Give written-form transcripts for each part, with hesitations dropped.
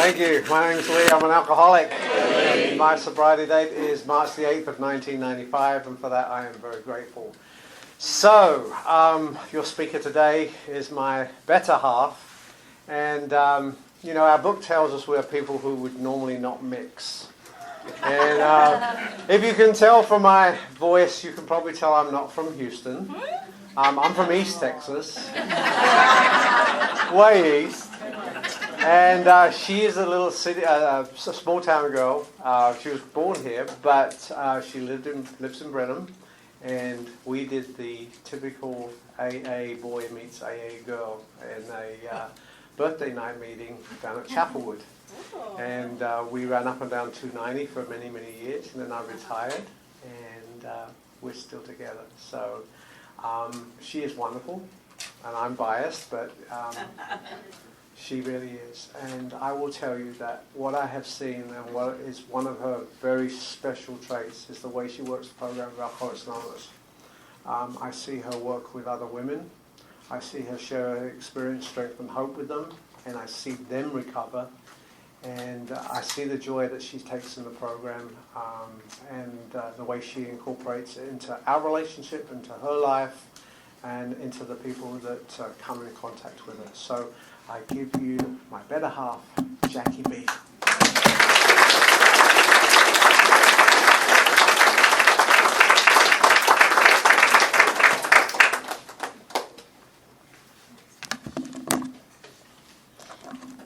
Thank you. My name's Lee. I'm an alcoholic. And my sobriety date is March the 8th of 1995, and for that I am very grateful. So, your speaker today is my better half, and our book tells us we're people who would normally not mix. And if you can tell from my voice, you can probably tell I'm not from Houston. I'm from East Texas, way east. And she is a little city, a small town girl. She was born here, but she lives in Brenham, and we did the typical AA boy meets AA girl in a birthday night meeting down at Chapelwood. And we ran up and down 290 for many, many years, and then I retired, and we're still together. So she is wonderful, and I'm biased, but she really is. And I will tell you that what I have seen, and what is one of her very special traits, is the way she works the program of Alcoholics Anonymous. I see her work with other women. I see her share her experience, strength, and hope with them, and I see them recover. And I see the joy that she takes in the program, and the way she incorporates it into our relationship, into her life, and into the people that come in contact with her. So I give you my better half, Jackie B.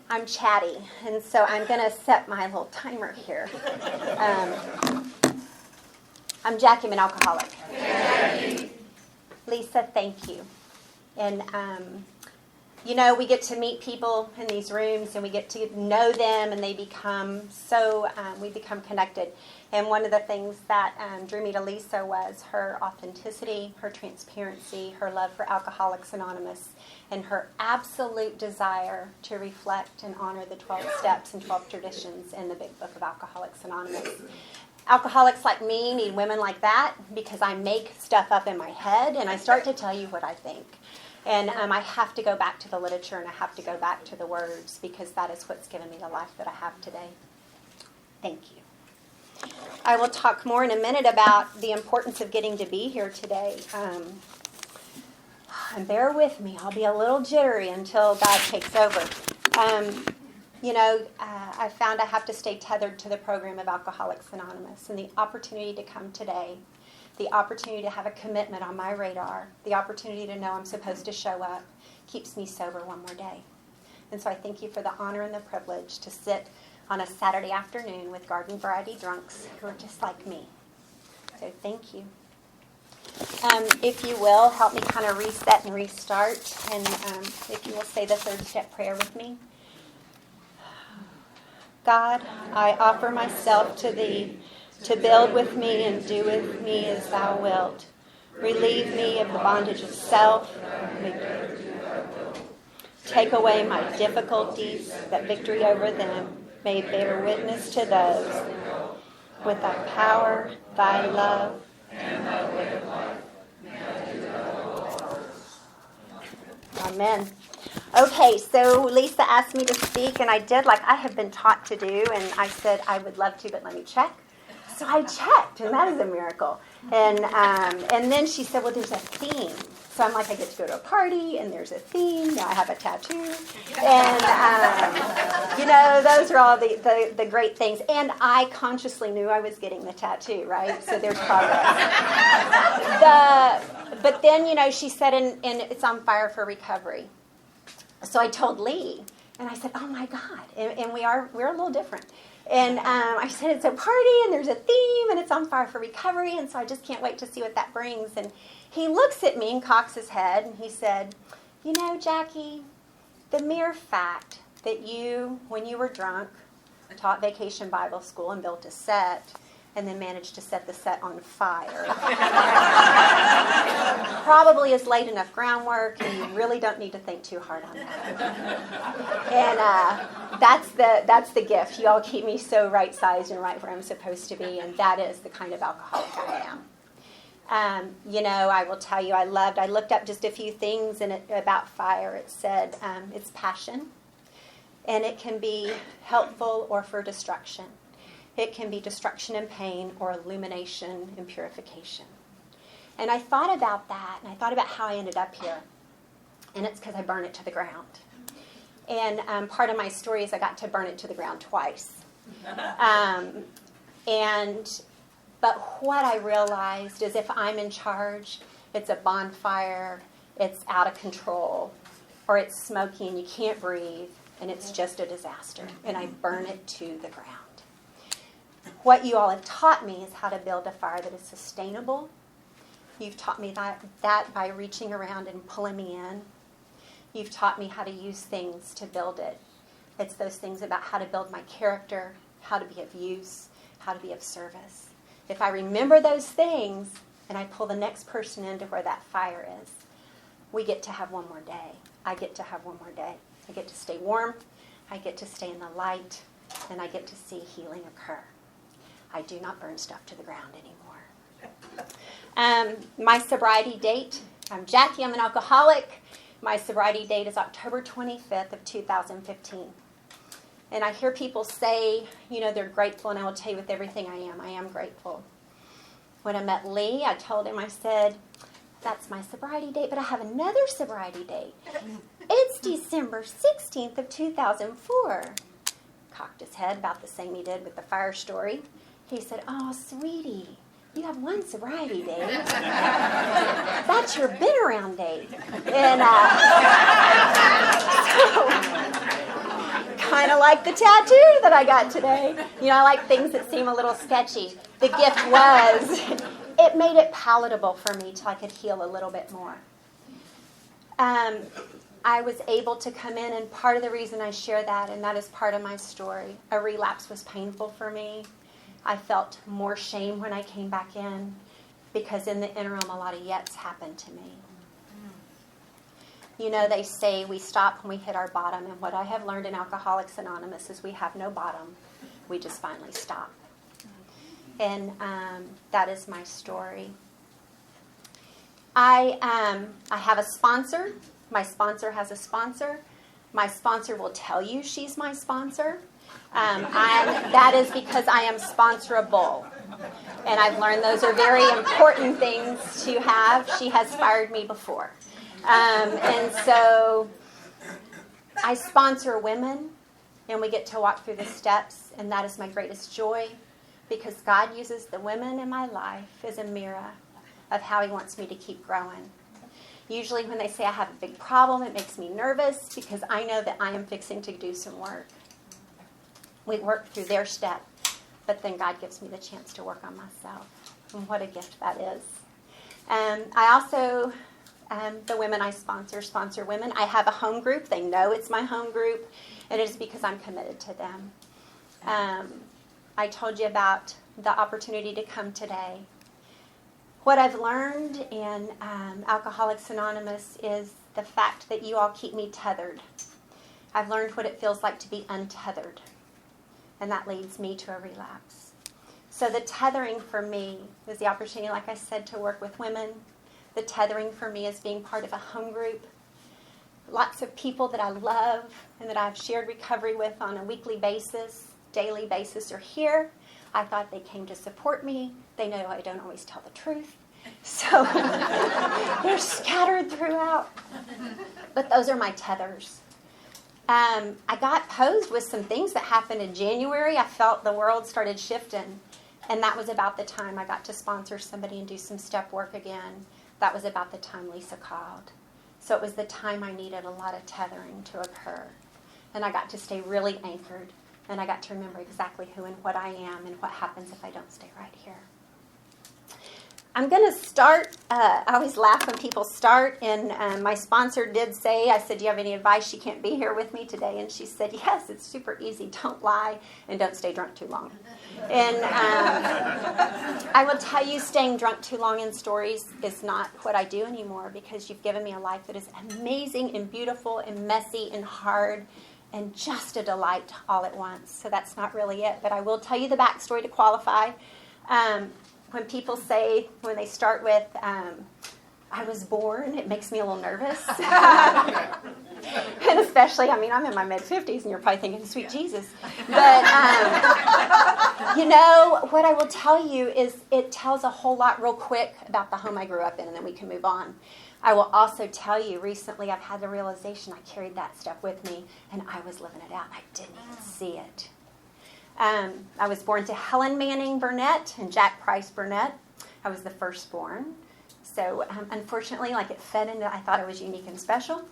I'm chatty, and so I'm going to set my little timer here. I'm Jackie, I'm an alcoholic. Jackie. Lisa, thank you. And, we get to meet people in these rooms, and we get to know them, and they become we become connected. And one of the things that drew me to Lisa was her authenticity, her transparency, her love for Alcoholics Anonymous, and her absolute desire to reflect and honor the 12 steps and 12 traditions in the big book of Alcoholics Anonymous. Alcoholics like me need women like that, because I make stuff up in my head and I start to tell you what I think. And I have to go back to the literature, and I have to go back to the words, because that is what's given me the life that I have today. Thank you. I will talk more in a minute about the importance of getting to be here today. And bear with me. I'll be a little jittery until God takes over. I found I have to stay tethered to the program of Alcoholics Anonymous, and the opportunity to come today, the opportunity to have a commitment on my radar, the opportunity to know I'm supposed to show up, keeps me sober one more day. And so I thank you for the honor and the privilege to sit on a Saturday afternoon with garden variety drunks who are just like me. So thank you. If you will, help me kind of reset and restart. And if you will say the third step prayer with me. God, I offer myself to Thee, to build with me and do with me as Thou wilt. Relieve me of the bondage of self. Take away my difficulties, that victory over them may bear witness to those. With Thy power, Thy love, and Thy way of life. Amen. Okay, so Lisa asked me to speak, and I did like I have been taught to do, and I said I would love to, but let me check. So I checked, and that is a miracle. And then she said, well, there's a theme. So I'm like, I get to go to a party, and there's a theme. Now I have a tattoo. And, those are all the great things. And I consciously knew I was getting the tattoo, right? So there's progress. But then, she said, and it's on fire for recovery. So I told Lee, and I said, oh, my God. And we're a little different. And I said, it's a party, and there's a theme, and it's on fire for recovery, and so I just can't wait to see what that brings. And he looks at me and cocks his head, and he said, Jackie, the mere fact that you, when you were drunk, taught Vacation Bible School and built a set, and then managed to set the set on fire, probably is laid enough groundwork, and you really don't need to think too hard on that. And that's the gift. You all keep me so right-sized and right where I'm supposed to be, and that is the kind of alcoholic I am. I will tell you, I looked up just a few things about fire. It said it's passion, And it can be helpful or for destruction. It can be destruction and pain or illumination and purification. And I thought about that, and I thought about how I ended up here. And it's because I burned it to the ground. And part of my story is I got to burn it to the ground twice. But what I realized is if I'm in charge, it's a bonfire, it's out of control, or it's smoky and you can't breathe, and it's just a disaster. And I burn it to the ground. What you all have taught me is how to build a fire that is sustainable. You've taught me that by reaching around and pulling me in. You've taught me how to use things to build it. It's those things about how to build my character, how to be of use, how to be of service. If I remember those things and I pull the next person into where that fire is, we get to have one more day. I get to have one more day. I get to stay warm. I get to stay in the light. And I get to see healing occur. I do not burn stuff to the ground anymore. My sobriety date, I'm Jackie, I'm an alcoholic. My sobriety date is October 25th of 2015. And I hear people say, they're grateful, and I will tell you with everything I am grateful. When I met Lee, I told him, I said, that's my sobriety date, but I have another sobriety date. It's December 16th of 2004. Cocked his head about the same he did with the fire story. He said, oh, sweetie, you have one sobriety date. That's your been around date. And kind of like the tattoo that I got today. I like things that seem a little sketchy. The gift was, it made it palatable for me till I could heal a little bit more. I was able to come in, and part of the reason I share that, and that is part of my story, a relapse was painful for me. I felt more shame when I came back in because in the interim a lot of yets happened to me. They say we stop when we hit our bottom, and what I have learned in Alcoholics Anonymous is we have no bottom. We just finally stop. And that is my story. I have a sponsor. My sponsor has a sponsor. My sponsor will tell you she's my sponsor. That is because I am sponsorable. And I've learned those are very important things to have. She has fired me before. And so I sponsor women, and we get to walk through the steps, and that is my greatest joy because God uses the women in my life as a mirror of how He wants me to keep growing. Usually when they say I have a big problem, it makes me nervous because I know that I am fixing to do some work. We work through their step, but then God gives me the chance to work on myself. And what a gift that is. I also, the women I sponsor women. I have a home group. They know it's my home group, and it is because I'm committed to them. I told you about the opportunity to come today. What I've learned in Alcoholics Anonymous is the fact that you all keep me tethered. I've learned what it feels like to be untethered, and that leads me to a relapse. So the tethering for me is the opportunity, like I said, to work with women. The tethering for me is being part of a home group. Lots of people that I love and that I've shared recovery with on a weekly basis, daily basis are here. I thought they came to support me. They know I don't always tell the truth. So they're scattered throughout. But those are my tethers. I got posed with some things that happened in January. I felt the world started shifting. And that was about the time I got to sponsor somebody and do some step work again. That was about the time Lisa called. So it was the time I needed a lot of tethering to occur. And I got to stay really anchored. And I got to remember exactly who and what I am and what happens if I don't stay right here. I'm going to start. I always laugh when people start. And my sponsor did say, I said, do you have any advice? She can't be here with me today. And she said, yes, it's super easy. Don't lie and don't stay drunk too long. And I will tell you, staying drunk too long in stories is not what I do anymore because you've given me a life that is amazing and beautiful and messy and hard and just a delight all at once. So that's not really it. But I will tell you the backstory to qualify. When people say, when they start with, I was born, it makes me a little nervous. And especially, I'm in my mid-50s, and you're probably thinking, sweet Jesus. But, what I will tell you is it tells a whole lot real quick about the home I grew up in, and then we can move on. I will also tell you, recently I've had the realization I carried that stuff with me, and I was living it out, and I didn't even see it. I was born to Helen Manning Burnett and Jack Price Burnett. I was the firstborn. So unfortunately, it fed into, I thought I was unique and special.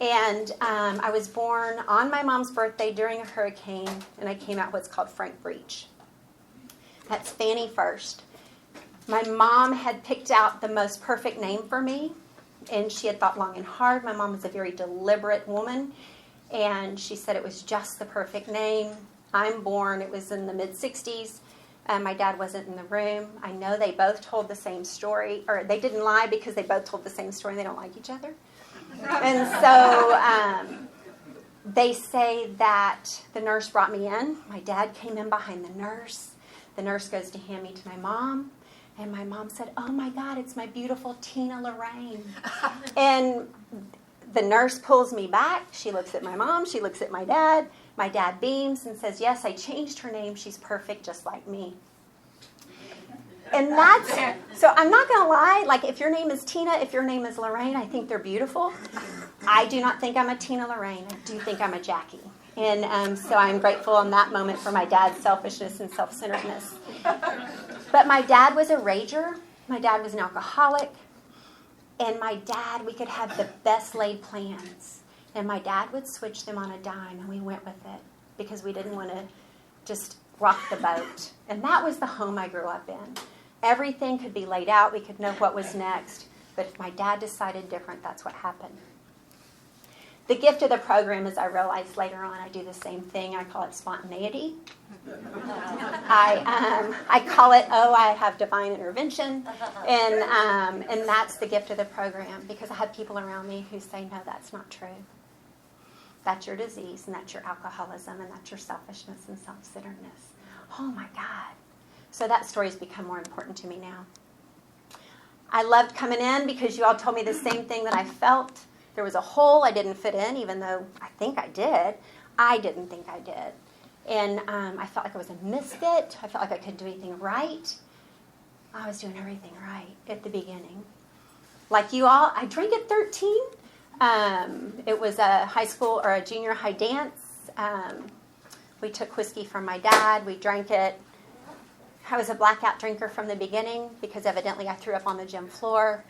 And I was born on my mom's birthday during a hurricane, and I came out what's called Frank Breach. That's Fanny first. My mom had picked out the most perfect name for me, and she had thought long and hard. My mom was a very deliberate woman, and she said it was just the perfect name. I'm born, it was in the mid-60s. My dad wasn't in the room. I know they both told the same story, or they didn't lie because they both told the same story and they don't like each other. And so they say that the nurse brought me in. My dad came in behind the nurse. The nurse goes to hand me to my mom. And my mom said, "Oh my God, it's my beautiful Tina Lorraine." And the nurse pulls me back. She looks at my mom. She looks at my dad. My dad beams and says, "Yes, I changed her name. She's perfect just like me." And so I'm not going to lie, if your name is Tina, if your name is Lorraine, I think they're beautiful. I do not think I'm a Tina Lorraine. I do think I'm a Jackie. And so I'm grateful in that moment for my dad's selfishness and self-centeredness. But my dad was a rager. My dad was an alcoholic. And my dad, we could have the best laid plans. And my dad would switch them on a dime, and we went with it because we didn't want to just rock the boat. And that was the home I grew up in. Everything could be laid out. We could know what was next. But if my dad decided different, that's what happened. The gift of the program is I realized later on I do the same thing. I call it spontaneity. I call it, I have divine intervention. And that's the gift of the program because I have people around me who say, no, that's not true. That's your disease, and that's your alcoholism, and that's your selfishness and self-centeredness. Oh, my God. So that story has become more important to me now. I loved coming in because you all told me the same thing that I felt. There was a hole I didn't fit in, even though I think I did. I didn't think I did. And I felt like I was a misfit. I felt like I couldn't do anything right. I was doing everything right at the beginning. Like you all, I drank at 13. It was a high school or a junior high dance. We took whiskey from my dad. We drank it. I was a blackout drinker from the beginning because evidently I threw up on the gym floor.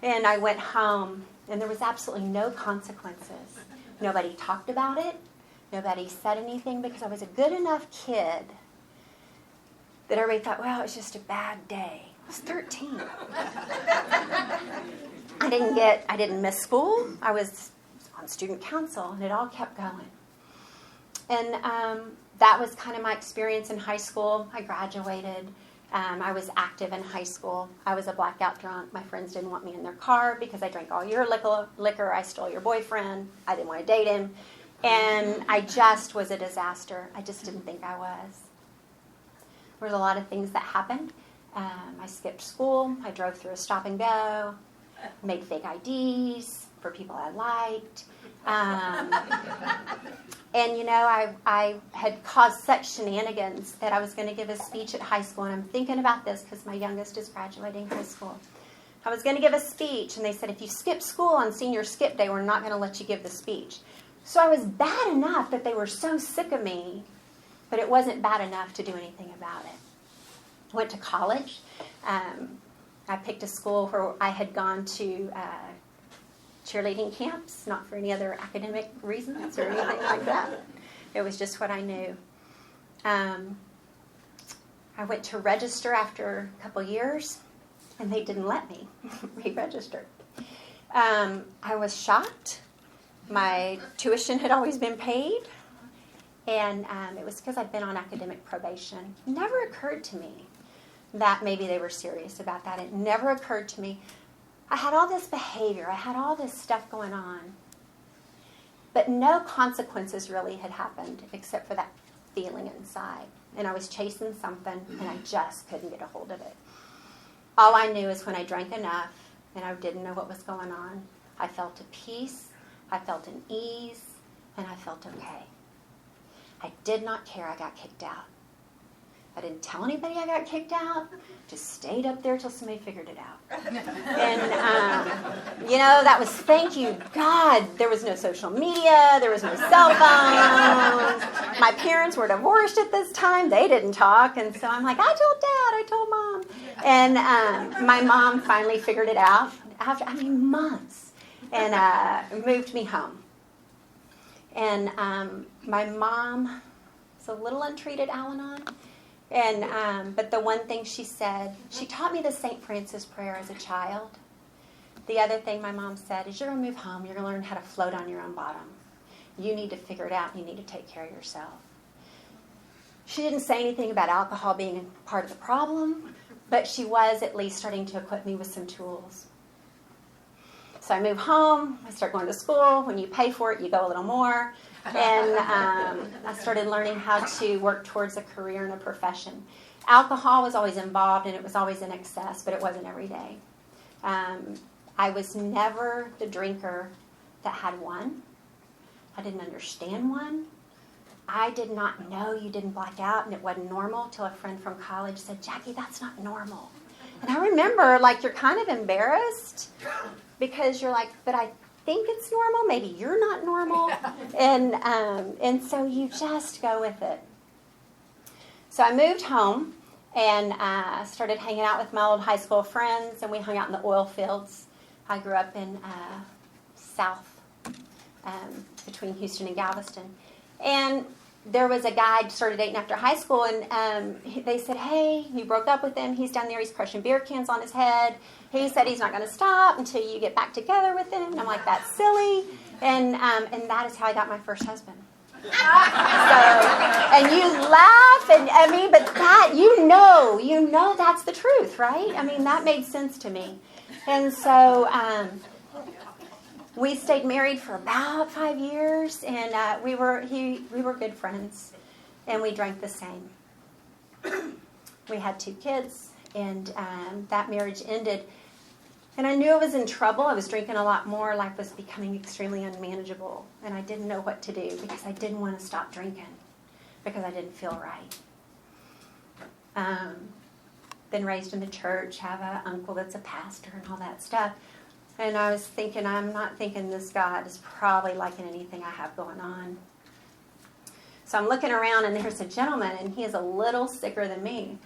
And I went home, and there was absolutely no consequences. Nobody talked about it. Nobody said anything because I was a good enough kid that everybody thought, well, it was just a bad day. I was 13. I didn't miss school. I was on student council, and it all kept going. And that was kind of my experience in high school. I graduated. I was active in high school. I was a blackout drunk. My friends didn't want me in their car because I drank all your liquor. I stole your boyfriend. I didn't want to date him. And I just was a disaster. I just didn't think I was. There was a lot of things that happened. I skipped school. I drove through a stop and go. Made fake IDs for people I liked. And, I had caused such shenanigans that I was going to give a speech at high school. And I'm thinking about this because my youngest is graduating high school. I was going to give a speech, and they said, if you skip school on senior skip day, we're not going to let you give the speech. So I was bad enough that they were so sick of me, but it wasn't bad enough to do anything about it. I went to college. I picked a school where I had gone to cheerleading camps, not for any other academic reasons or anything like that. It was just what I knew. I went to register after a couple years, and they didn't let me re-register. I was shocked. My tuition had always been paid, and it was because I'd been on academic probation. It never occurred to me that maybe they were serious about that. It never occurred to me. I had all this behavior. I had all this stuff going on. But no consequences really had happened except for that feeling inside. And I was chasing something, and I just couldn't get a hold of it. All I knew is when I drank enough and I didn't know what was going on, I felt a peace. I felt an ease, and I felt okay. I did not care I got kicked out. I didn't tell anybody I got kicked out. Just stayed up there till somebody figured it out. And, that was, thank you, God. There was no social media. There was no cell phones. My parents were divorced at this time. They didn't talk. And so I'm like, I told Dad. I told Mom. And my mom finally figured it out after, months. And moved me home. And my mom was a little untreated Al-Anon. And but the one thing she said, she taught me the St. Francis prayer as a child. The other thing my mom said is, you're going to move home. You're going to learn how to float on your own bottom. You need to figure it out. You need to take care of yourself. She didn't say anything about alcohol being part of the problem, but she was at least starting to equip me with some tools. So I move home. I start going to school. When you pay for it, you go a little more. And I started learning how to work towards a career and a profession. Alcohol was always involved, and it was always in excess, but it wasn't every day. I was never the drinker that had one. I didn't understand one. I did not know you didn't black out and it wasn't normal till a friend from college said, Jackie, that's not normal. And I remember, you're kind of embarrassed because you're like, but I think it's normal. Maybe you're not normal. And so you just go with it. So I moved home and started hanging out with my old high school friends, and we hung out in the oil fields. I grew up in south between Houston and Galveston. And there was a guy I started dating after high school, and they said, hey, you broke up with him. He's down there. He's crushing beer cans on his head. He said he's not going to stop until you get back together with him. And I'm like, that's silly. And that is how I got my first husband. So, and you laugh, and but that, you know that's the truth, right? That made sense to me. And so we stayed married for about 5 years, and we were good friends, and we drank the same. We had 2 kids, and that marriage ended. And I knew I was in trouble. I was drinking a lot more. Life was becoming extremely unmanageable, and I didn't know what to do because I didn't want to stop drinking because I didn't feel right. Been raised in the church, have an uncle that's a pastor and all that stuff. And I was thinking, I'm not thinking this God is probably liking anything I have going on. So I'm looking around, and there's a gentleman, and he is a little sicker than me.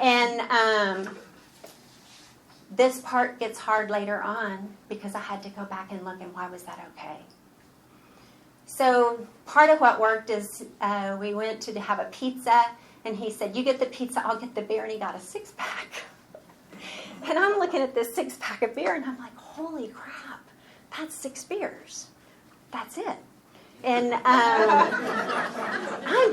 And this part gets hard later on because I had to go back and look, and why was that okay? So part of what worked is we went to have a pizza, and he said, you get the pizza, I'll get the beer, and he got a 6-pack. And I'm looking at this 6-pack of beer, and I'm like, holy crap, that's 6 beers. That's it. And I'm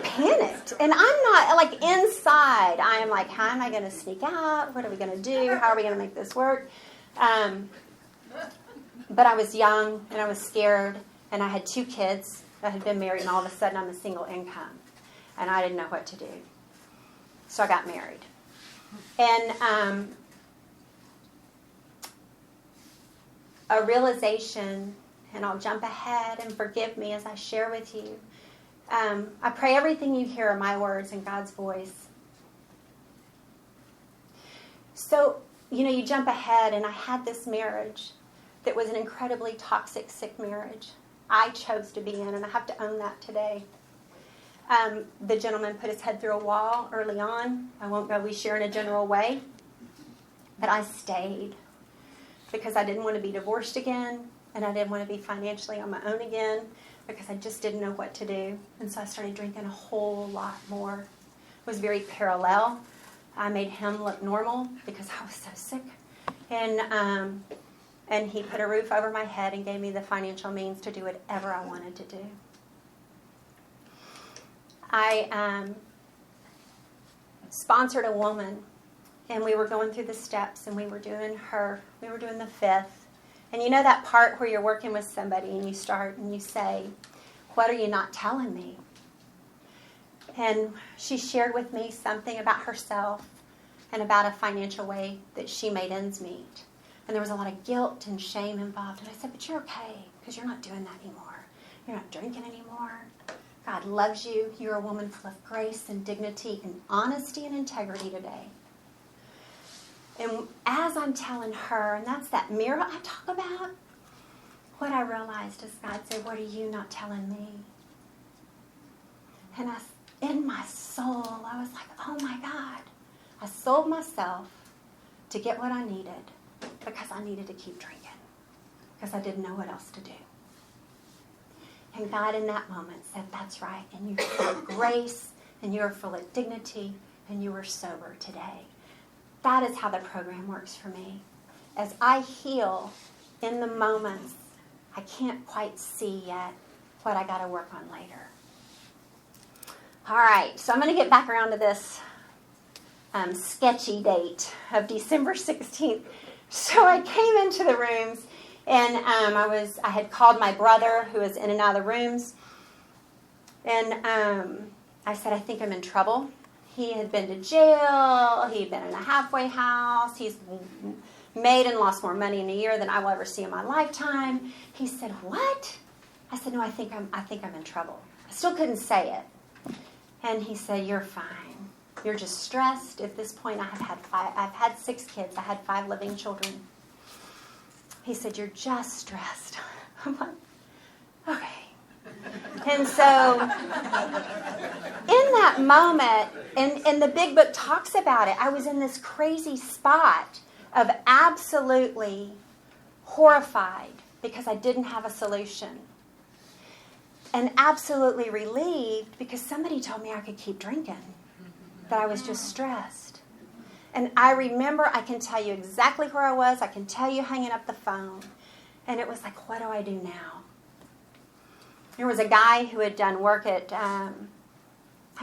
panicked. And I'm not, inside, I am like, how am I going to sneak out? What are we going to do? How are we going to make this work? But I was young, and I was scared, and I had 2 kids that had been married, and all of a sudden I'm a single income. And I didn't know what to do. So I got married. And a realization, and I'll jump ahead and forgive me as I share with you. I pray everything you hear are my words and God's voice. So, you jump ahead, and I had this marriage that was an incredibly toxic, sick marriage. I chose to be in, and I have to own that today. The gentleman put his head through a wall early on. I won't go, we share in a general way. But I stayed because I didn't want to be divorced again, and I didn't want to be financially on my own again because I just didn't know what to do. And so I started drinking a whole lot more. It was very parallel. I made him look normal because I was so sick. And he put a roof over my head and gave me the financial means to do whatever I wanted to do. I sponsored a woman, and we were going through the steps, and we were doing the 5th. And you know that part where you're working with somebody and you start and you say, what are you not telling me? And she shared with me something about herself and about a financial way that she made ends meet. And there was a lot of guilt and shame involved. And I said, but you're okay, because you're not doing that anymore. You're not drinking anymore. God loves you. You're a woman full of grace and dignity and honesty and integrity today. And as I'm telling her, and that's that mirror I talk about, what I realized is God said, what are you not telling me? And in my soul, I was like, oh my God. I sold myself to get what I needed because I needed to keep drinking, because I didn't know what else to do. And God in that moment said, that's right, and you're full of grace, and you're full of dignity, and you are sober today. That is how the program works for me. As I heal in the moments, I can't quite see yet what I got to work on later. All right, so I'm going to get back around to this sketchy date of December 16th. So I came into the rooms, and I had called my brother, who was in and out of the rooms, and I said, I think I'm in trouble. He had been to jail. He had been in a halfway house. He's made and lost more money in a year than I will ever see in my lifetime. He said, what? I said, no, I think I'm in trouble. I still couldn't say it. And he said, you're fine. You're just stressed. At this point, I've had 6 kids. I had 5 living children. He said, you're just stressed. I'm like, okay. And so in that moment, and the big book talks about it, I was in this crazy spot of absolutely horrified because I didn't have a solution. And absolutely relieved because somebody told me I could keep drinking, that I was just stressed. And I remember, I can tell you exactly where I was. I can tell you hanging up the phone. And it was like, what do I do now? There was a guy who had done work at, I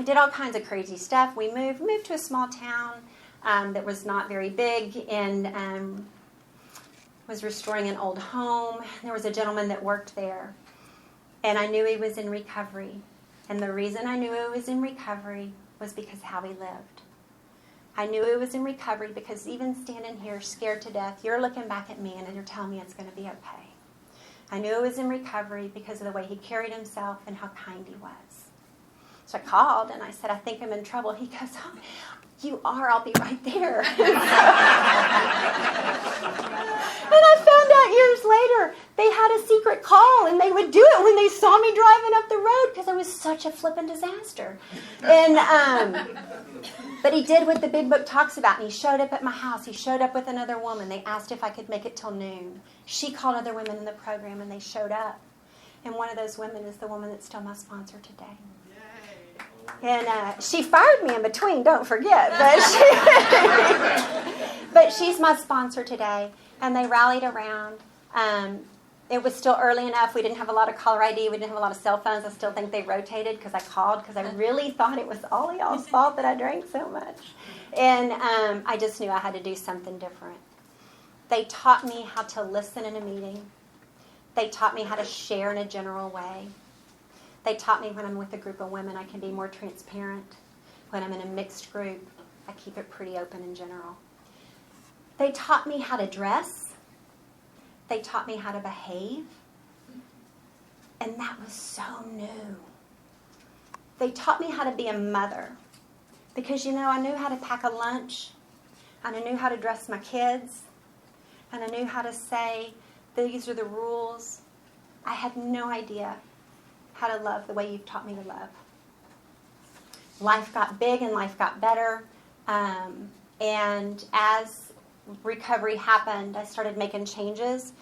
did all kinds of crazy stuff. We moved to a small town that was not very big, and was restoring an old home. There was a gentleman that worked there. And I knew he was in recovery. And the reason I knew he was in recovery was because of how he lived. I knew he was in recovery because even standing here scared to death, you're looking back at me and you're telling me it's going to be okay. I knew he was in recovery because of the way he carried himself and how kind he was. So I called and I said, I think I'm in trouble. He goes, oh, you are. I'll be right there. And I found out years later they had a secret call, and they would do it when they saw me driving up the road because I was such a flippin' disaster. And but he did what the big book talks about, and he showed up at my house. He showed up with another woman. They asked if I could make it till noon. She called other women in the program, and they showed up. And one of those women is the woman that's still my sponsor today. And she fired me in between, don't forget. But she's my sponsor today. And they rallied around. It was still early enough. We didn't have a lot of caller ID. We didn't have a lot of cell phones. I still think they rotated because I called because I really thought it was all of y'all's fault that I drank so much. And I just knew I had to do something different. They taught me how to listen in a meeting. They taught me how to share in a general way. They taught me when I'm with a group of women, I can be more transparent. When I'm in a mixed group, I keep it pretty open in general. They taught me how to dress. They taught me how to behave. And that was so new. They taught me how to be a mother. Because, I knew how to pack a lunch. And I knew how to dress my kids. And I knew how to say, these are the rules. I had no idea how to love the way you've taught me to love. Life got big and life got better. And as recovery happened, I started making changes.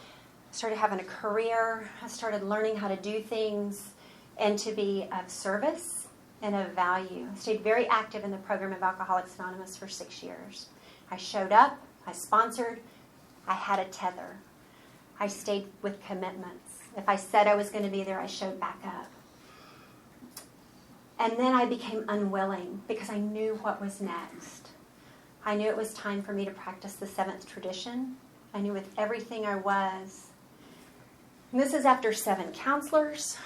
I started having a career. I started learning how to do things and to be of service and of value. I stayed very active in the program of Alcoholics Anonymous for 6 years. I showed up. I sponsored. I had a tether. I stayed with commitments. If I said I was going to be there, I showed back up. And then I became unwilling because I knew what was next. I knew it was time for me to practice the 7th tradition. I knew with everything I was. And this is after 7 counselors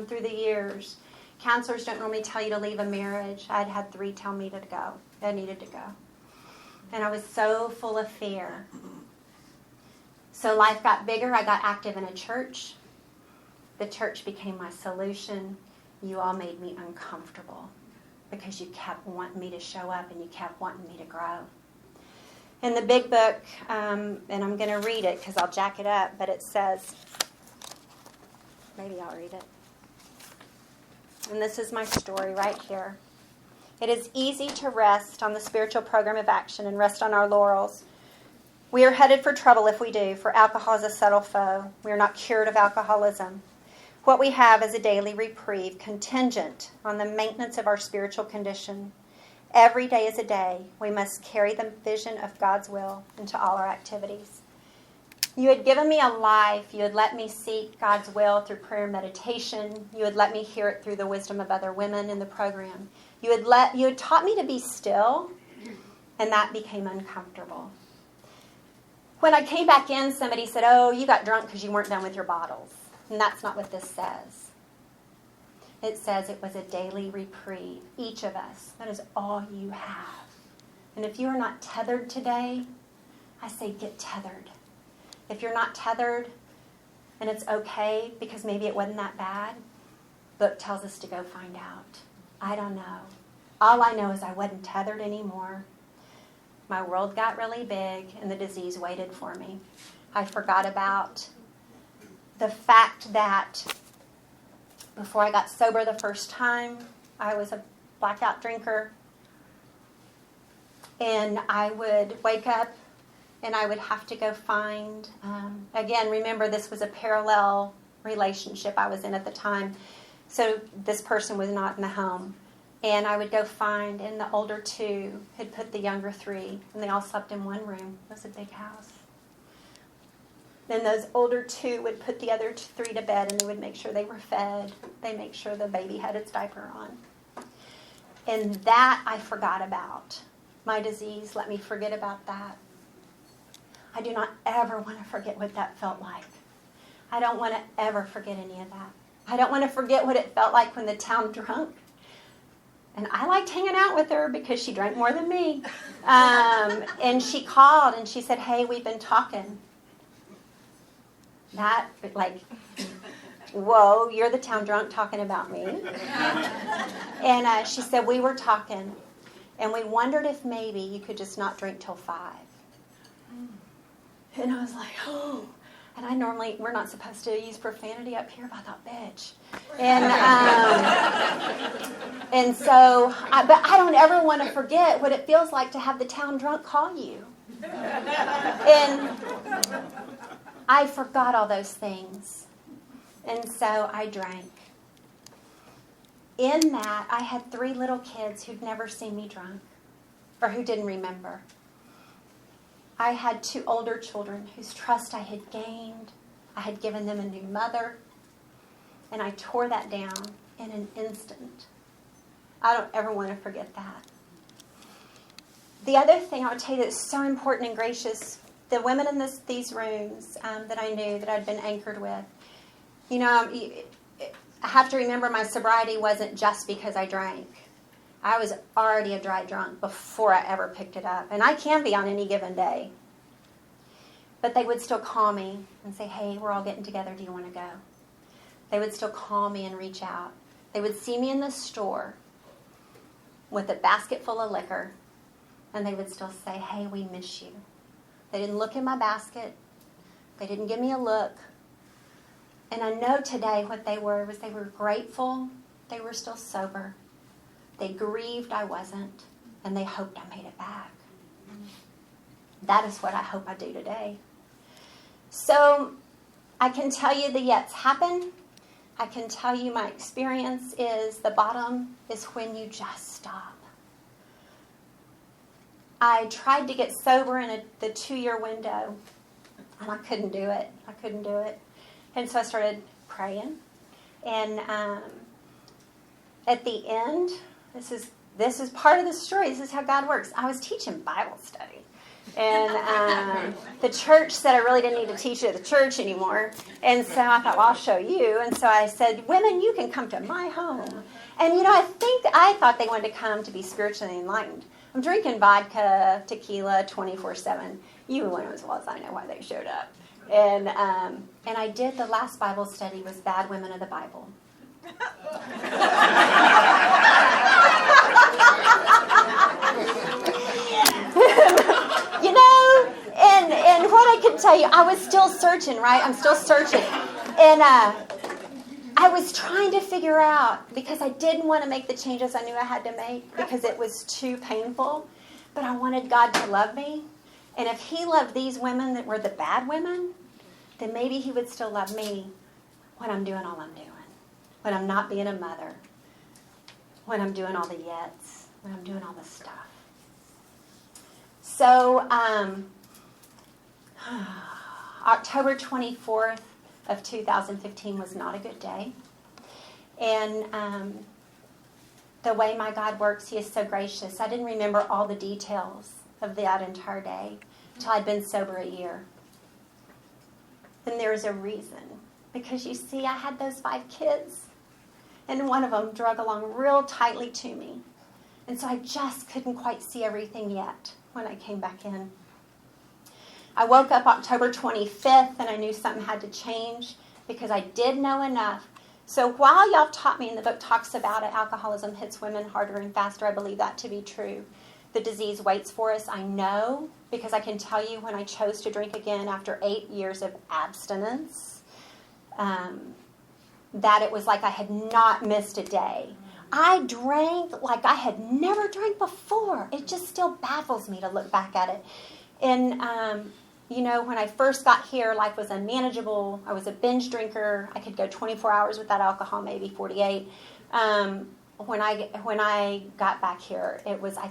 through the years. Counselors don't normally tell you to leave a marriage. I'd had 3 tell me to go. I needed to go. And I was so full of fear So life got bigger. I got active in a church. The church became my solution. You all made me uncomfortable because you kept wanting me to show up and you kept wanting me to grow. In the big book, and I'm going to read it because I'll jack it up, but it says, maybe I'll read it. And this is my story right here. It is easy to rest on the spiritual program of action and rest on our laurels. We are headed for trouble if we do, for alcohol is a subtle foe. We are not cured of alcoholism. What we have is a daily reprieve contingent on the maintenance of our spiritual condition. Every day is a day. We must carry the vision of God's will into all our activities. You had given me a life. You had let me seek God's will through prayer and meditation. You had let me hear it through the wisdom of other women in the program. You had taught me to be still, and that became uncomfortable. When I came back in, somebody said, "Oh, you got drunk because you weren't done with your bottles." And that's not what this says. It says it was a daily reprieve. Each of us. That is all you have. And if you are not tethered today, I say get tethered. If you're not tethered, and it's okay because maybe it wasn't that bad, book tells us to go find out. I don't know. All I know is I wasn't tethered anymore. My world got really big, and the disease waited for me. I forgot about the fact that before I got sober the first time, I was a blackout drinker. And I would wake up and I would have to go find, again, remember this was a parallel relationship I was in at the time. So this person was not in the home. And I would go find, and the older two had put the younger three, and they all slept in one room. It was a big house. Then those older two would put the other three to bed, and they would make sure they were fed. They make sure the baby had its diaper on. And that I forgot about. My disease let me forget about that. I do not ever want to forget what that felt like. I don't want to ever forget any of that. I don't want to forget what it felt like when the town drunk. And I liked hanging out with her because she drank more than me. And she called and she said, "Hey, we've been talking." That, like, whoa, you're the town drunk talking about me. And she said, "We were talking, and we wondered if maybe you could just not drink till 5. And I was like, oh. And we're not supposed to use profanity up here, but I thought, bitch. And so, but I don't ever want to forget what it feels like to have the town drunk call you. And I forgot all those things. And so I drank. In that, I had 3 little kids who'd never seen me drunk, or who didn't remember. I had 2 older children whose trust I had gained. I had given them a new mother. And I tore that down in an instant. I don't ever want to forget that. The other thing I would tell you that's so important and gracious, the women in these rooms that I knew, that I'd been anchored with, you know, I have to remember my sobriety wasn't just because I drank. I was already a dry drunk before I ever picked it up. And I can be on any given day. But they would still call me and say, "Hey, we're all getting together. Do you want to go?" They would still call me and reach out. They would see me in the store with a basket full of liquor. And they would still say, "Hey, we miss you." They didn't look in my basket. They didn't give me a look. And I know today what they were was they were grateful. They were still sober. They grieved I wasn't, and they hoped I made it back. That is what I hope I do today. So I can tell you the yets happen. I can tell you my experience is the bottom is when you just stop. I tried to get sober in the 2-year window, and I couldn't do it. And so I started praying. And at the end, this is part of the story. This is how God works. I was teaching Bible study. And the church said I really didn't need to teach at the church anymore. And so I thought, well, I'll show you. And so I said, "Women, you can come to my home." And, you know, I thought they wanted to come to be spiritually enlightened. I'm drinking vodka, tequila, 24/7. You wouldn't as well as I know why they showed up. And I did, the last Bible study was Bad Women of the Bible. You know, and what I can tell you, I was still searching, right? I'm still searching. And I was trying to figure out, because I didn't want to make the changes I knew I had to make because it was too painful. But I wanted God to love me. And if He loved these women that were the bad women, then maybe He would still love me when I'm doing all I'm doing. When I'm not being a mother. When I'm doing all the yets. When I'm doing all the stuff. So, October 24th of 2015 was not a good day. And the way my God works, He is so gracious. I didn't remember all the details of that entire day until I'd been sober a year. And there's a reason. Because you see, I had those 5 kids. And one of them drug along real tightly to me. And so I just couldn't quite see everything yet when I came back in. I woke up October 25th and I knew something had to change because I did know enough. So while y'all taught me, and the book talks about it, alcoholism hits women harder and faster, I believe that to be true. The disease waits for us, I know, because I can tell you when I chose to drink again after 8 years of abstinence, that it was like I had not missed a day. I drank like I had never drank before. It just still baffles me to look back at it. And, you know, when I first got here, life was unmanageable. I was a binge drinker. I could go 24 hours without alcohol, maybe 48. When I got back here, it was, I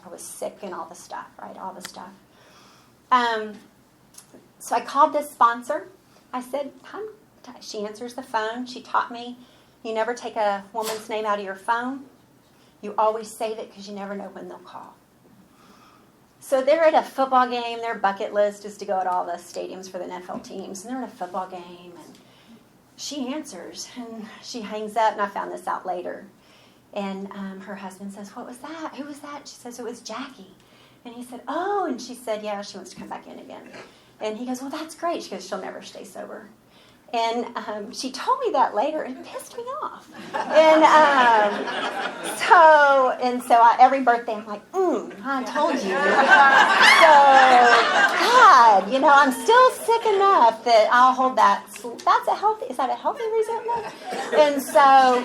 was sick and all the stuff, right? All the stuff. So I called this sponsor. I said, she answers the phone. She taught me, you never take a woman's name out of your phone. You always save it because you never know when they'll call. So they're at a football game. Their bucket list is to go to all the stadiums for the NFL teams. And they're at a football game. And she answers. And she hangs up. And I found this out later. And her husband says, what was that? Who was that? She says, it was Jackie. And he said, oh. And she said, yeah, she wants to come back in again. And he goes, well, that's great. She goes, she'll never stay sober. And she told me that later and it pissed me off. And so every birthday I'm like, I told you. So, God, you know, I'm still sick enough that I'll hold that. Is that a healthy resentment? And so,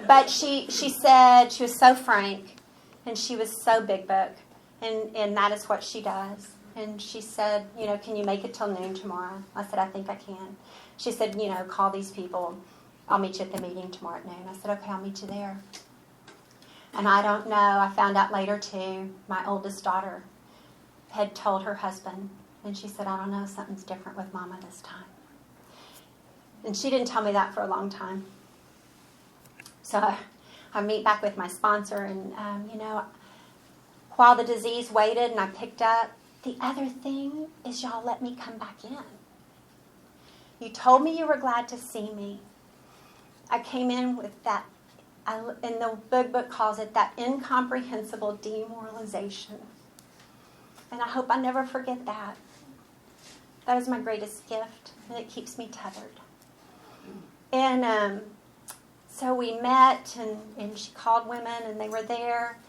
but she said, she was so frank and she was so big book. And that is what she does. And she said, you know, can you make it till noon tomorrow? I said, I think I can. She said, you know, call these people. I'll meet you at the meeting tomorrow at noon. I said, okay, I'll meet you there. And I don't know. I found out later, too, my oldest daughter had told her husband. And she said, I don't know, something's different with Mama this time. And she didn't tell me that for a long time. So I meet back with my sponsor. And, you know, while the disease waited and I picked up, the other thing is y'all let me come back in. You told me you were glad to see me. I came in with that, and the book calls it that incomprehensible demoralization. And I hope I never forget that. That is my greatest gift, and it keeps me tethered. And so we met, and she called women, and they were there.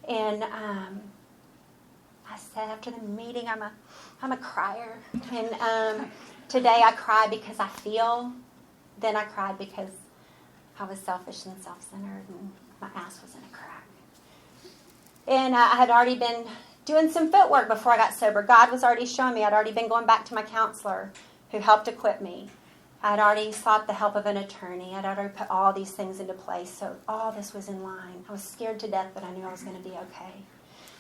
And I said after the meeting, I'm a crier. And today I cry because I feel. Then I cried because I was selfish and self-centered, and my ass was in a crack. And I had already been doing some footwork before I got sober. God was already showing me. I'd already been going back to my counselor who helped equip me. I'd already sought the help of an attorney. I'd already put all these things into place. So all this was in line. I was scared to death, but I knew I was going to be okay.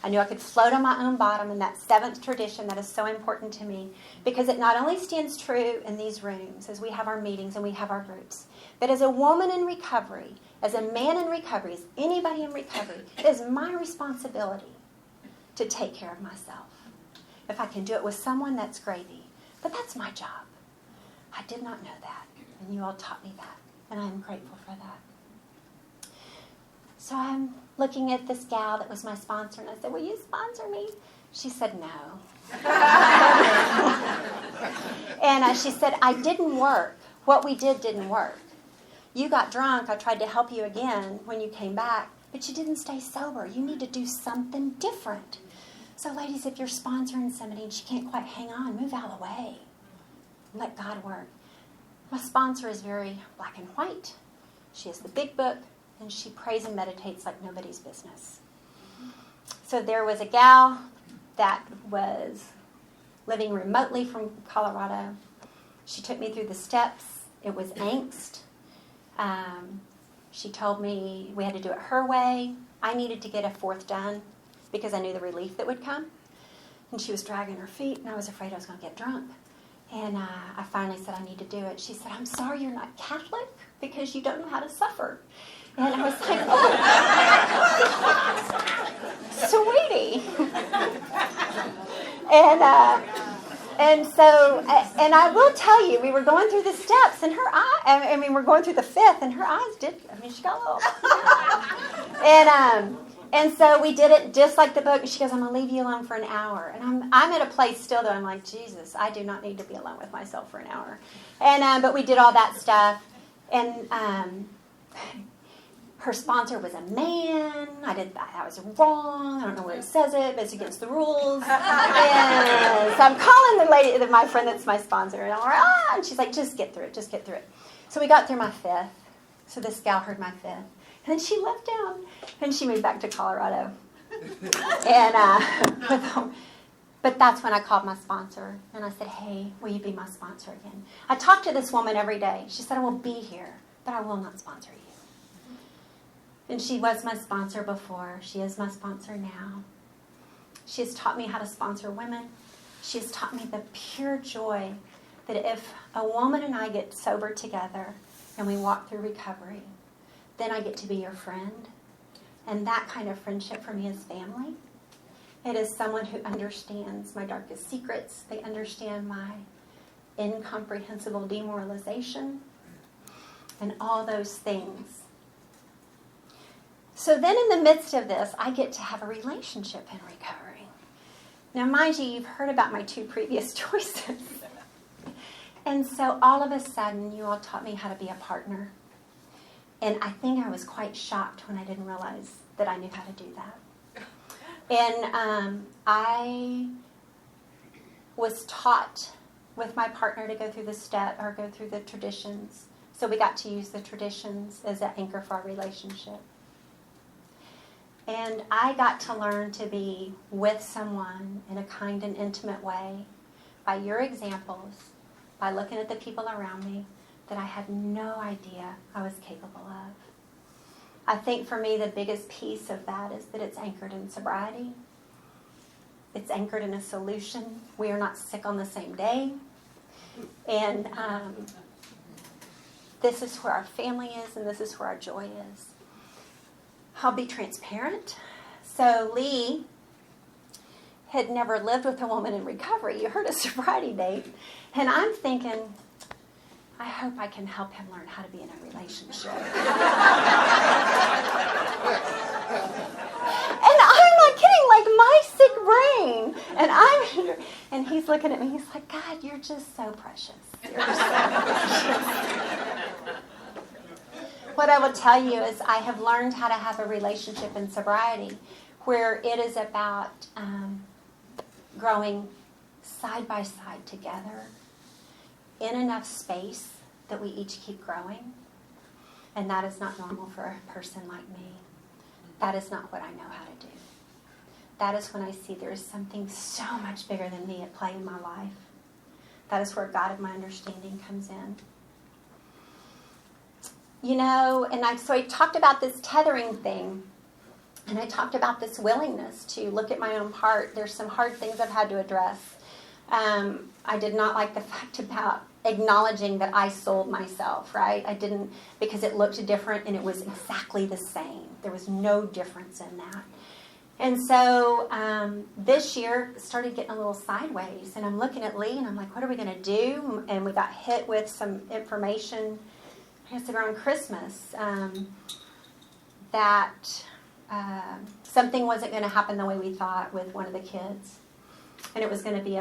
I knew I could float on my own bottom in that 7th tradition that is so important to me, because it not only stands true in these rooms as we have our meetings and we have our groups, but as a woman in recovery, as a man in recovery, as anybody in recovery, it is my responsibility to take care of myself. If I can do it with someone, that's gravy. But that's my job. I did not know that, and you all taught me that, and I'm grateful for that. So I'm looking at this gal that was my sponsor, and I said, will you sponsor me? She said, no. And she said, I didn't work. What we did didn't work. You got drunk. I tried to help you again when you came back, but you didn't stay sober. You need to do something different. So ladies, if you're sponsoring somebody and she can't quite hang on, move out of the way. Let God work. My sponsor is very black and white. She has the big book, and she prays and meditates like nobody's business. So there was a gal that was living remotely from Colorado. She took me through the steps. It was angst. She told me we had to do it her way. I needed to get a fourth done because I knew the relief that would come. And she was dragging her feet, and I was afraid I was going to get drunk. And I finally said, I need to do it. She said, I'm sorry you're not Catholic because you don't know how to suffer. And I was like, oh, sweetie. And I will tell you, we were going through the steps, and her eye, we're going through the fifth, and her eyes she got a little. And so we did it just like the book. And she goes, I'm going to leave you alone for an hour. And I'm at a place still that I'm like, Jesus, I do not need to be alone with myself for an hour. And but we did all that stuff. And her sponsor was a man. I was wrong. I don't know where it says it, but it's against the rules. And so I'm calling the lady, my friend that's my sponsor. And she's like, just get through it. Just get through it. So we got through my fifth. So this gal heard my fifth. And she left town, and she moved back to Colorado. But that's when I called my sponsor, and I said, hey, will you be my sponsor again? I talk to this woman every day. She said, I will be here, but I will not sponsor you. And she was my sponsor before. She is my sponsor now. She has taught me how to sponsor women. She has taught me the pure joy that if a woman and I get sober together and we walk through recovery, then I get to be your friend. And that kind of friendship for me is family. It is someone who understands my darkest secrets. They understand my incomprehensible demoralization and all those things. So then in the midst of this, I get to have a relationship in recovery. Now, mind you, you've heard about my two previous choices. And so all of a sudden, you all taught me how to be a partner. And I think I was quite shocked when I didn't realize that I knew how to do that. And I was taught with my partner to go through go through the traditions. So we got to use the traditions as an anchor for our relationship. And I got to learn to be with someone in a kind and intimate way by your examples, by looking at the people around me, that I had no idea I was capable of. I think for me the biggest piece of that is that it's anchored in sobriety. It's anchored in a solution. We are not sick on the same day. And this is where our family is, and this is where our joy is. I'll be transparent. So Lee had never lived with a woman in recovery. You heard a sobriety date. And I'm thinking, I hope I can help him learn how to be in a relationship. And I'm not kidding, like my sick brain. And he's looking at me, he's like, God, you're just so precious. You're so precious. What I will tell you is I have learned how to have a relationship in sobriety where it is about growing side by side together in enough space that we each keep growing. And that is not normal for a person like me. That is not what I know how to do. That is when I see there is something so much bigger than me at play in my life. That is where God of my understanding comes in. You know, so I talked about this tethering thing, and I talked about this willingness to look at my own heart. There's some hard things I've had to address. I did not like the fact about acknowledging that I sold myself, right? I didn't, because it looked different and it was exactly the same. There was no difference in that. And so this year started getting a little sideways, and I'm looking at Lee and I'm like, what are we going to do? And we got hit with some information, I guess around Christmas, that something wasn't going to happen the way we thought with one of the kids. And it was going to be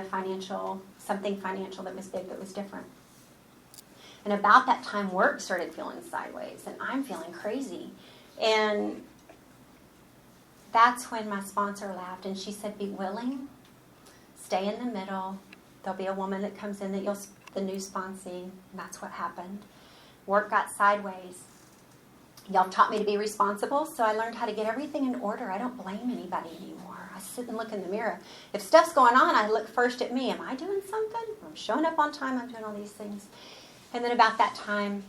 something financial that was big, that was different. And about that time, work started feeling sideways, and I'm feeling crazy. And that's when my sponsor laughed, and she said, be willing, stay in the middle. There'll be a woman that comes in the new sponsee, and that's what happened. Work got sideways. Y'all taught me to be responsible, so I learned how to get everything in order. I don't blame anybody anymore. I sit and look in the mirror. If stuff's going on, I look first at me. Am I doing something? I'm showing up on time. I'm doing all these things. And then about that time,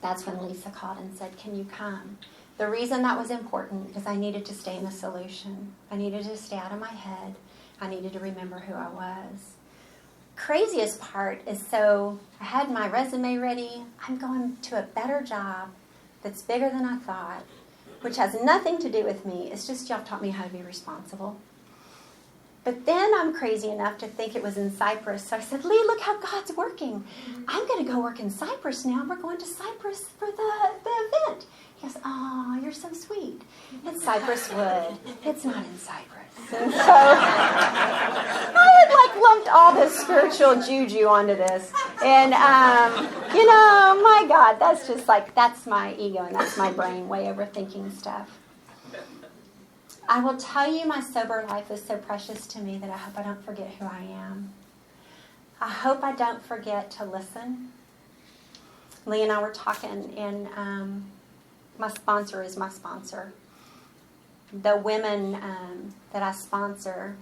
that's when Lisa called and said, can you come? The reason that was important is I needed to stay in the solution. I needed to stay out of my head. I needed to remember who I was. Craziest part is, so I had my resume ready. I'm going to a better job that's bigger than I thought, which has nothing to do with me. It's just y'all taught me how to be responsible. But then I'm crazy enough to think it was in Cyprus. So I said, Lee, look how God's working. I'm going to go work in Cyprus now. We're going to Cyprus for the event. He goes, oh, you're so sweet. It's Cypress wood. It's not in Cyprus. And so I had lumped all this spiritual juju onto this. And, my God, that's my ego and that's my brain way overthinking stuff. I will tell you, my sober life is so precious to me that I hope I don't forget who I am. I hope I don't forget to listen. Lee and I were talking, and my sponsor is my sponsor. The women that I sponsor,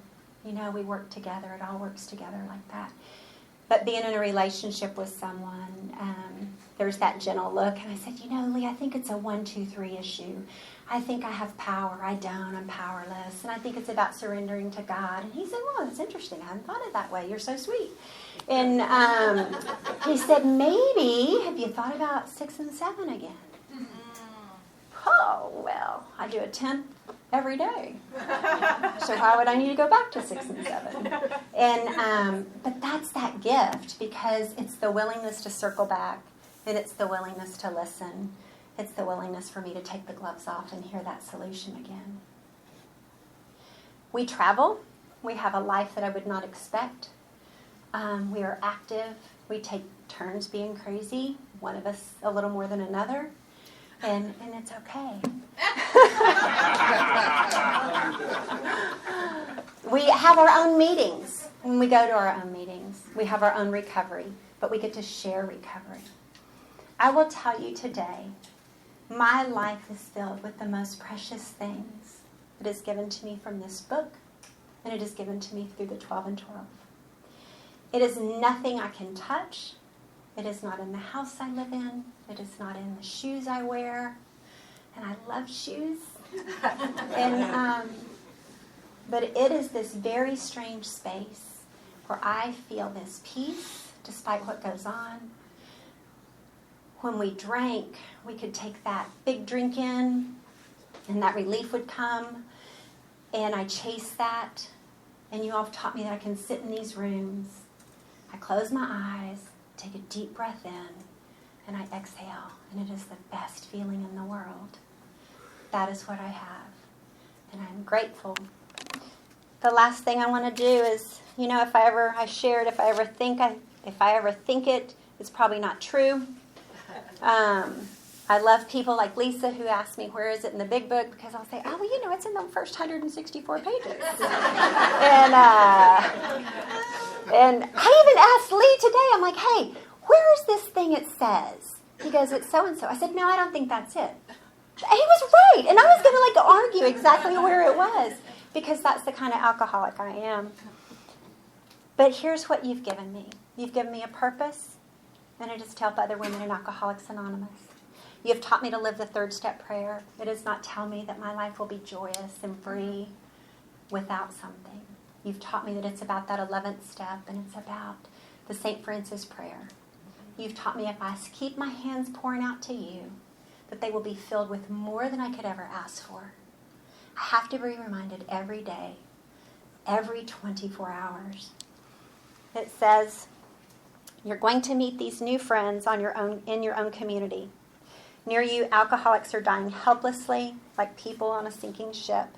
we work together. It all works together like that. But being in a relationship with someone, there's that gentle look. And I said, Lee, I think it's a 1, 2, 3 issue. I think I have power. I don't. I'm powerless. And I think it's about surrendering to God. And he said, well, that's interesting. I hadn't thought of it that way. You're so sweet. And he said, maybe, have you thought about 6 and 7 again? Oh, well, I do a 10th every day. So why would I need to go back to 6 and 7? And but that's that gift, because it's the willingness to circle back, and it's the willingness to listen. It's the willingness for me to take the gloves off and hear that solution again. We travel. We have a life that I would not expect. We are active. We take turns being crazy, one of us a little more than another. And it's okay. We have our own meetings. When we go to our own meetings, we have our own recovery, but we get to share recovery. I will tell you today, my life is filled with the most precious things that is given to me from this book, and it is given to me through the 12 and 12. It is nothing I can touch. It is not in the house I live in. It is not in the shoes I wear. And I love shoes. But it is this very strange space where I feel this peace despite what goes on. When we drank, we could take that big drink in, and that relief would come. And I chase that. And you all have taught me that I can sit in these rooms. I close my eyes, take a deep breath in, and I exhale. And it is the best feeling in the world. That is what I have. And I'm grateful. The last thing I want to do is, if I ever think it, it's probably not true. I love people like Lisa who ask me, where is it in the big book? Because I'll say, it's in the first 164 pages. And I even asked Lee today, I'm like, hey, where is this thing it says? He goes, it's so-and-so. I said, no, I don't think that's it. And he was right. And I was going to argue exactly where it was, because that's the kind of alcoholic I am. But here's what you've given me. You've given me a purpose, and it is to help other women in Alcoholics Anonymous. You have taught me to live the 3rd step prayer. It does not tell me that my life will be joyous and free without something. You've taught me that it's about that 11th step, and it's about the St. Francis prayer. You've taught me if I keep my hands pouring out to you, that they will be filled with more than I could ever ask for. I have to be reminded every day, every 24 hours. It says, you're going to meet these new friends in your own community. Near you, alcoholics are dying helplessly, like people on a sinking ship.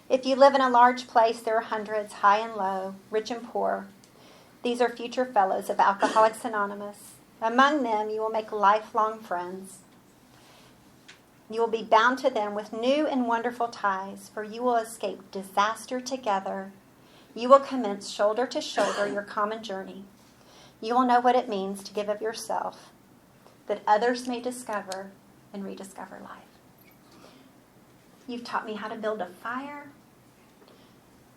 If you live in a large place, there are hundreds, high and low, rich and poor. These are future fellows of Alcoholics Anonymous. Among them, you will make lifelong friends. You will be bound to them with new and wonderful ties, for you will escape disaster together. You will commence shoulder to shoulder your common journey. You will know what it means to give of yourself, that others may discover and rediscover life. You've taught me how to build a fire.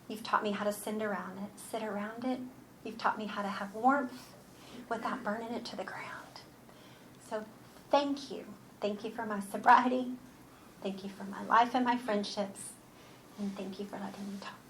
You've taught me how to sit around it. You've taught me how to have warmth without burning it to the ground. So thank you. Thank you for my sobriety. Thank you for my life and my friendships. And thank you for letting me talk.